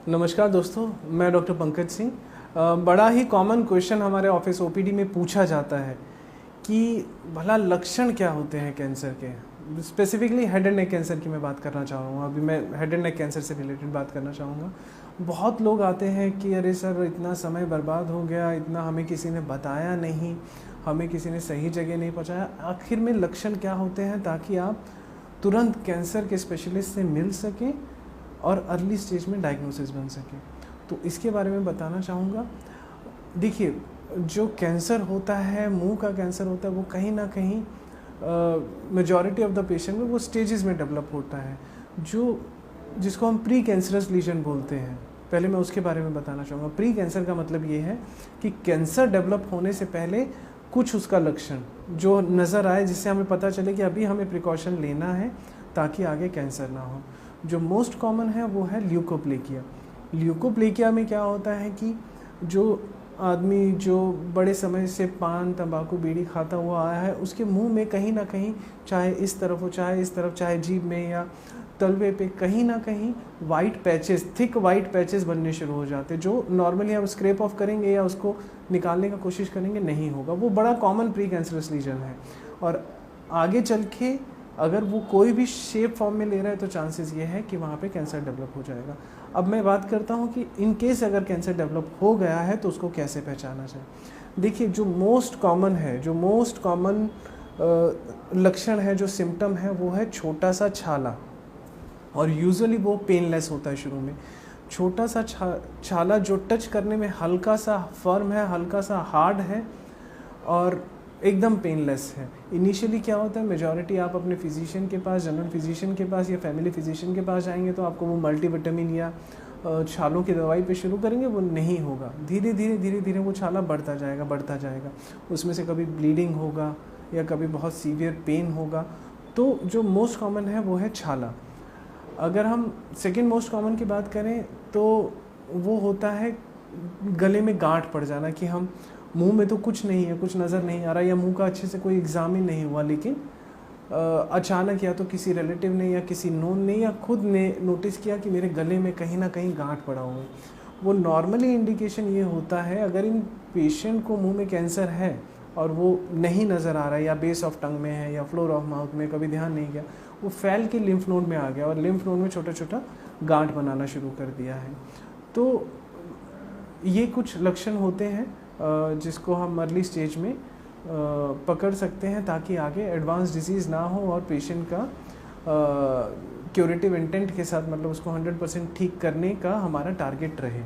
नमस्कार दोस्तों, मैं डॉक्टर पंकज सिंह। बड़ा ही कॉमन क्वेश्चन हमारे ऑफिस ओपीडी में पूछा जाता है कि भला लक्षण क्या होते हैं कैंसर के। Specifically head and neck cancer की मैं बात करना चाहूँगा। अभी मैं हेड एंड नेक कैंसर से रिलेटेड बात करना चाहूँगा। बहुत लोग आते हैं कि अरे सर, इतना समय बर्बाद हो गया, इतना हमें किसी ने बताया नहीं, हमें किसी ने सही जगह नहीं पहुँचाया। आखिर में लक्षण क्या होते हैं, ताकि आप तुरंत कैंसर के स्पेशलिस्ट से मिल सकें और अर्ली स्टेज में डायग्नोसिस बन सके। तो इसके बारे में बताना चाहूँगा। देखिए, जो कैंसर होता है, मुंह का कैंसर होता है, वो कहीं ना कहीं मेजॉरिटी ऑफ द पेशेंट में वो स्टेजेस में डेवलप होता है, जिसको हम प्री कैंसरस लीजन बोलते हैं। पहले मैं उसके बारे में बताना चाहूँगा। प्री कैंसर का मतलब ये है कि कैंसर डेवलप होने से पहले कुछ उसका लक्षण जो नज़र आए, जिससे हमें पता चले कि अभी हमें प्रिकॉशन लेना है ताकि आगे कैंसर ना हो। जो मोस्ट कॉमन है वो है ल्यूकोप्लेकिया। ल्यूकोप्लेकिया में क्या होता है कि जो आदमी जो बड़े समय से पान, तंबाकू, बीड़ी खाता हुआ आया है, उसके मुंह में कहीं ना कहीं, चाहे इस तरफ हो चाहे इस तरफ, चाहे जीभ में या तलवे पे, कहीं ना कहीं white patches, thick white patches बनने शुरू हो जाते हैं, जो नॉर्मली हम स्क्रैप ऑफ करेंगे या उसको निकालने का कोशिश करेंगे नहीं होगा। वो बड़ा कॉमन प्री कैंसरस लीजन है, और आगे चल के अगर वो कोई भी शेप फॉर्म में ले रहा है तो चांसेस ये है कि वहाँ पे कैंसर डेवलप हो जाएगा। अब मैं बात करता हूँ कि इन केस अगर कैंसर डेवलप हो गया है तो उसको कैसे पहचाना जाए। देखिए, जो मोस्ट कॉमन लक्षण है, जो सिम्टम है, वो है छोटा सा छाला, और यूजुअली वो पेनलेस होता है शुरू में। छोटा सा छाला जो टच करने में हल्का सा फर्म है, हल्का सा हार्ड है और एकदम पेनलेस है। इनिशियली क्या होता है, मेजॉरिटी आप अपने फिजिशियन के पास, जनरल फिजिशियन के पास या फैमिली फिजिशियन के पास जाएंगे तो आपको वो मल्टीविटामिन या छालों की दवाई पे शुरू करेंगे, वो नहीं होगा। धीरे धीरे वो छाला बढ़ता जाएगा। उसमें से कभी ब्लीडिंग होगा या कभी बहुत सीवियर पेन होगा। तो जो मोस्ट कॉमन है वो है छाला। अगर हम सेकेंड मोस्ट कॉमन की बात करें तो वो होता है गले में गांठ पड़ जाना, कि हम मुंह में तो कुछ नहीं है, कुछ नज़र नहीं आ रहा, या मुंह का अच्छे से कोई एग्ज़ाम ही नहीं हुआ, लेकिन अचानक या तो किसी रिलेटिव ने या किसी नोन ने या खुद ने नोटिस किया कि मेरे गले में कहीं ना कहीं गांठ पड़ा हुआ है। वो नॉर्मली इंडिकेशन ये होता है, अगर इन पेशेंट को मुंह में कैंसर है और वो नहीं नज़र आ रहा है, या बेस ऑफ टंग में है या फ्लोर ऑफ माउथ में, कभी ध्यान नहीं गया, वो फैल के लिम्फ नोड में आ गया और लिम्फ नोड में छोटा छोटा गांठ बनाना शुरू कर दिया है। तो ये कुछ लक्षण होते हैं जिसको हम अर्ली स्टेज में पकड़ सकते हैं, ताकि आगे एडवांस डिजीज़ ना हो और पेशेंट का क्यूरेटिव इंटेंट के साथ, मतलब उसको 100% ठीक करने का हमारा टारगेट रहे।